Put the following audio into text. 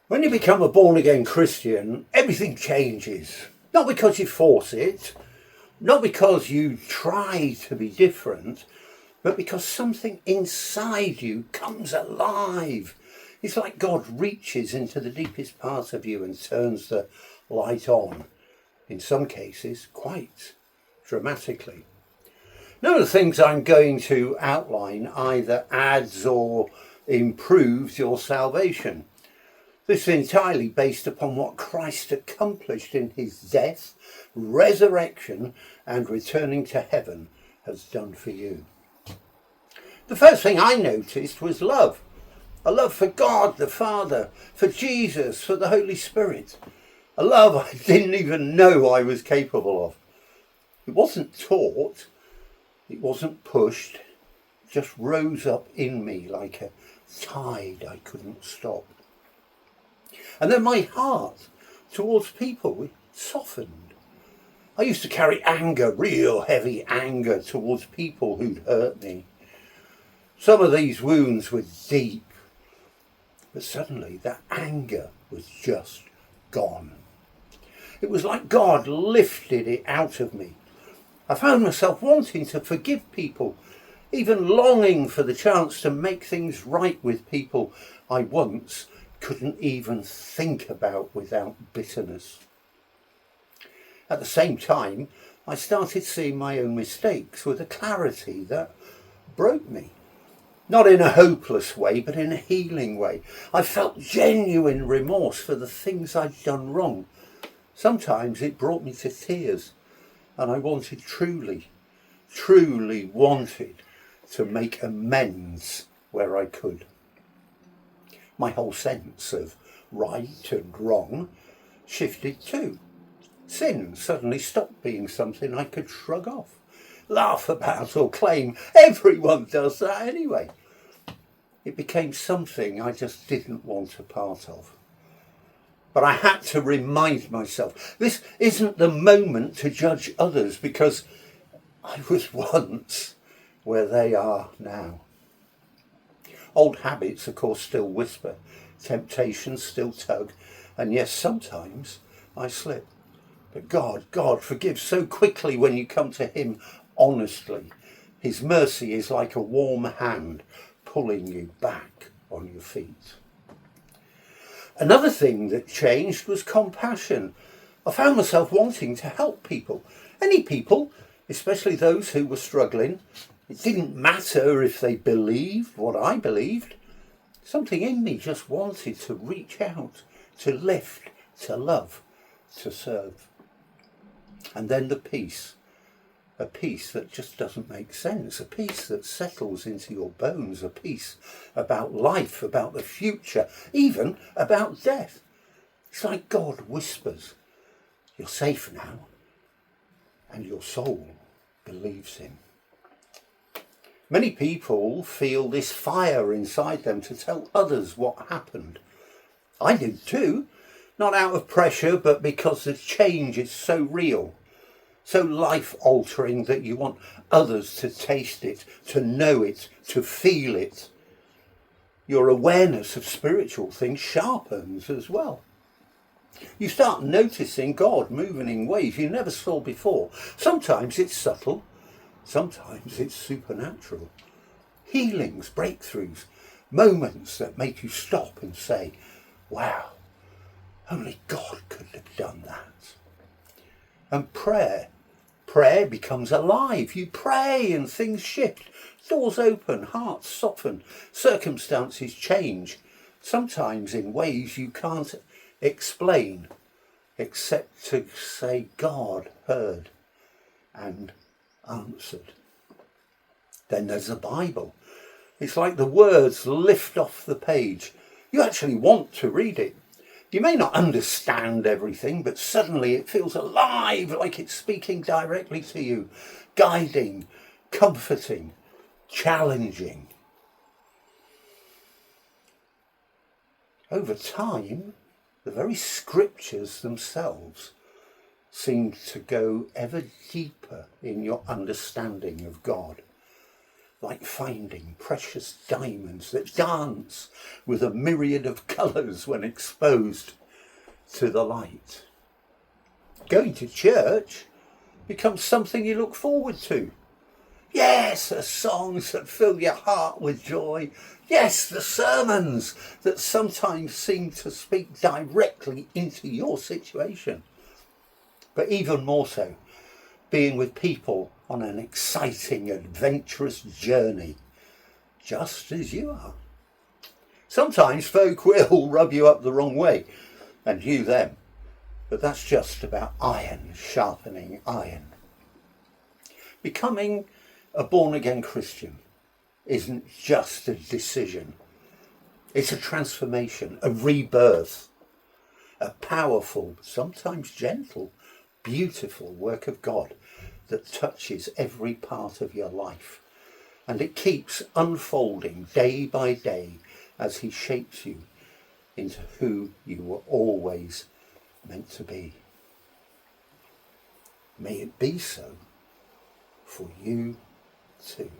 When you become a born-again Christian, everything changes. Not because you force it, not because you try to be different, but because something inside you comes alive. It's like God reaches into the deepest part of you and turns the light on, in some cases quite dramatically. None of the things I'm going to outline either adds or improves your salvation. This is entirely based upon what Christ accomplished in his death, resurrection, and returning to heaven has done for you. The first thing I noticed was love. A love for God the Father, for Jesus, for the Holy Spirit. A love I didn't even know I was capable of. It wasn't taught, it wasn't pushed, it just rose up in me like a tide I couldn't stop. And then my heart towards people softened. I used to carry anger, real heavy anger towards people who'd hurt me. Some of these wounds were deep, but suddenly that anger was just gone. It was like God lifted it out of me. I found myself wanting to forgive people, even longing for the chance to make things right with people I once couldn't even think about without bitterness. At the same time, I started seeing my own mistakes with a clarity that broke me. Not in a hopeless way, but in a healing way. I felt genuine remorse for the things I'd done wrong. Sometimes it brought me to tears, and I wanted truly wanted to make amends where I could. My whole sense of right and wrong shifted too. Sin suddenly stopped being something I could shrug off, laugh about or claim. Everyone does that anyway. It became something I just didn't want a part of. But I had to remind myself, this isn't the moment to judge others because I was once where they are now. Old habits, of course, still whisper. Temptations still tug. And yes, sometimes I slip. But God forgives so quickly when you come to him honestly. His mercy is like a warm hand pulling you back on your feet. Another thing that changed was compassion. I found myself wanting to help people. Any people, especially those who were struggling. It didn't matter if they believed what I believed. Something in me just wanted to reach out, to lift, to love, to serve. And then the peace. A peace that just doesn't make sense. A peace that settles into your bones. A peace about life, about the future, even about death. It's like God whispers, "You're safe now." And your soul believes him. Many people feel this fire inside them to tell others what happened. I did too, not out of pressure, but because the change is so real, so life-altering that you want others to taste it, to know it, to feel it. Your awareness of spiritual things sharpens as well. You start noticing God moving in ways you never saw before. Sometimes it's subtle. Sometimes it's supernatural. Healings, breakthroughs, moments that make you stop and say, wow, only God could have done that. And prayer becomes alive. You pray and things shift. Doors open, hearts soften, circumstances change. Sometimes in ways you can't explain, except to say God heard and answered. Then there's the Bible. It's like the words lift off the page. You actually want to read it. You may not understand everything, but suddenly it feels alive, like it's speaking directly to you, guiding, comforting, challenging. Over time, the very scriptures themselves seem to go ever deeper in your understanding of God. like finding precious diamonds that dance with a myriad of colours when exposed to the light. Going to church becomes something you look forward to. Yes, the songs that fill your heart with joy. Yes, the sermons that sometimes seem to speak directly into your situation. But even more so, being with people on an exciting, adventurous journey, just as you are. Sometimes folk will rub you up the wrong way, and you them. But that's just about iron sharpening iron. Becoming a born-again Christian isn't just a decision. It's a transformation, a rebirth, a powerful, sometimes gentle, beautiful work of God that touches every part of your life. And it keeps unfolding day by day as he shapes you into who you were always meant to be. May it be so for you too.